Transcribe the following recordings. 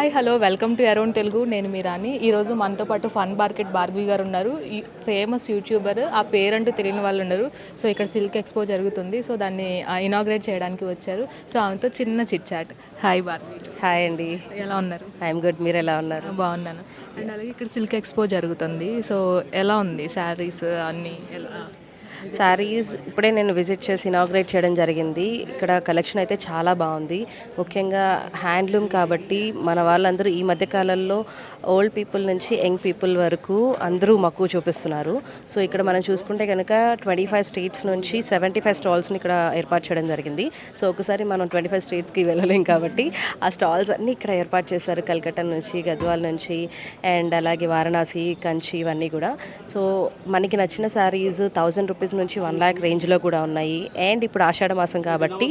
Hi hello welcome to around Telugu. నేను మీ రాణి. ఈరోజు మనతో పాటు ఫన్ మార్కెట్ బార్బీ గారు ఉన్నారు. ఈ ఫేమస్ యూట్యూబర్, ఆ పేరంటూ తెలియని వాళ్ళు ఉన్నారు. సో ఇక్కడ సిల్క్ ఎక్స్పో జరుగుతుంది. సో దాన్ని ఇనాగ్రేట్ చేయడానికి వచ్చారు. సో ఆమెతో చిన్న chit chat. Hi Barbie. Hi అండి. ఎలా ఉన్నారు? I'm good. మీరు ఎలా ఉన్నారు? బాగున్నాను. అండ్ అలాగే ఇక్కడ సిల్క్ ఎక్స్పో జరుగుతుంది. సో ఎలా ఉంది శారీస్ అన్నీ ఎలా? శారీస్ ఇప్పుడే నేను విజిట్ చేసి ఇనాగ్రేట్ చేయడం జరిగింది. ఇక్కడ కలెక్షన్ అయితే చాలా బాగుంది. ముఖ్యంగా హ్యాండ్లూమ్ కాబట్టి మన వాళ్ళందరూ ఈ మధ్య కాలంలో ఓల్డ్ పీపుల్ నుంచి యంగ్ పీపుల్ వరకు అందరూ మక్కువ చూపిస్తున్నారు. సో ఇక్కడ మనం చూసుకుంటే కనుక 25 స్టేట్స్ నుంచి 75 స్టాల్స్ని ఇక్కడ ఏర్పాటు చేయడం జరిగింది. సో ఒకసారి మనం 25 స్టేట్స్కి వెళ్ళలేం కాబట్టి ఆ స్టాల్స్ అన్నీ ఇక్కడ ఏర్పాటు చేశారు. కల్కట్టా నుంచి, గద్వాల్ నుంచి, అండ్ అలాగే వారణాసి, కంచి, ఇవన్నీ కూడా. సో మనకి నచ్చిన శారీస్ 1000 రూపీస్ నుంచి 1 lakh రేంజ్లో కూడా ఉన్నాయి. అండ్ ఇప్పుడు ఆషాఢ మాసం కాబట్టి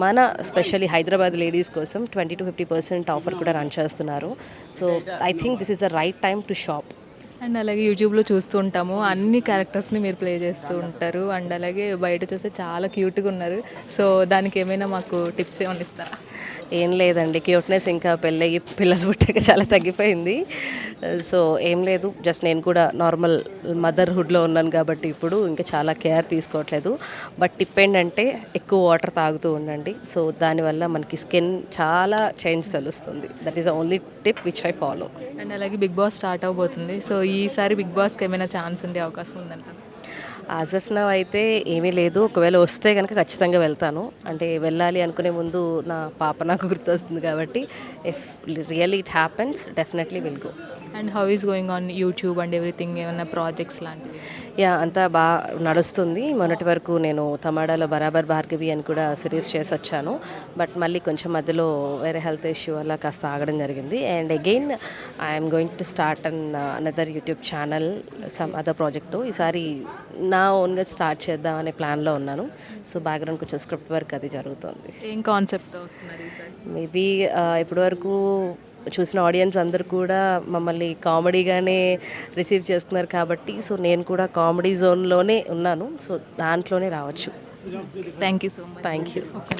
మన స్పెషల్లీ హైదరాబాద్ లేడీస్ కోసం 20 to 50% ఆఫర్ కూడా రన్ చేస్తున్నారు. So I think this is the right time to shop. And అలాగే యూట్యూబ్లో చూస్తూ ఉంటాము, అన్ని క్యారెక్టర్స్ని మీరు ప్లే చేస్తూ ఉంటారు. అండ్ అలాగే బయట చూస్తే చాలా క్యూట్గా ఉన్నారు. సో దానికి ఏమైనా మాకు టిప్స్ ఏమైనా ఇస్తారా? ఏం లేదండి, క్యూట్నెస్ ఇంకా పెళ్ళయి పిల్లలు పుట్టాక చాలా తగ్గిపోయింది. సో ఏం లేదు, జస్ట్ నేను కూడా నార్మల్ మదర్హుడ్లో ఉన్నాను కాబట్టి ఇప్పుడు ఇంకా చాలా కేర్ తీసుకోవట్లేదు. బట్ టిప్ ఏంటంటే ఎక్కువ వాటర్ తాగుతూ ఉండండి. సో దానివల్ల మనకి స్కిన్ చాలా చేంజ్ తెలుస్తుంది. That is the only tip which I follow. And అలాగే బిగ్ బాస్ స్టార్ట్ అవబోతుంది. సో ఈసారి బిగ్ బాస్కి ఏమైనా ఛాన్స్ ఉండే అవకాశం ఉందంటారు? యాజ్ ఆఫ్ నౌ అయితే ఏమీ లేదు. ఒకవేళ వస్తే కనుక ఖచ్చితంగా వెళ్తాను. అంటే వెళ్ళాలి అనుకునే ముందు నా పాప నాకు గుర్తొస్తుంది కాబట్టి if really it happens definitely will go. And how is going on YouTube and everything? ఏమైనా ప్రాజెక్ట్స్ లాంటివి? యా, అంతా బాగా నడుస్తుంది. మొన్నటి వరకు నేను తమాడాలో బరాబర్ భార్గవి అని కూడా సిరీస్ చేసి వచ్చాను. బట్ మళ్ళీ కొంచెం మధ్యలో వేరే హెల్త్ ఇష్యూ వల్ల కాస్త ఆగడం జరిగింది. And again I'm going to start another YouTube channel some other ప్రాజెక్ట్తో. ఈసారి నా ఓన్గా స్టార్ట్ చేద్దాం అనే ప్లాన్లో ఉన్నాను. సో బ్యాక్గ్రౌండ్ కొంచెం స్క్రిప్ట్ వర్క్ అది జరుగుతుంది. ఏం కాన్సెప్ట్తో వస్తున్నారు ఈసారి? మేబీ ఇప్పటివరకు చూసిన ఆడియన్స్ అందరు కూడా మమ్మల్ని కామెడీగానే రిసీవ్ చేస్తున్నారు కాబట్టి సో నేను కూడా కామెడీ జోన్లోనే ఉన్నాను. సో దాంట్లోనే రావచ్చు. Thank you so much. Thank you. Okay.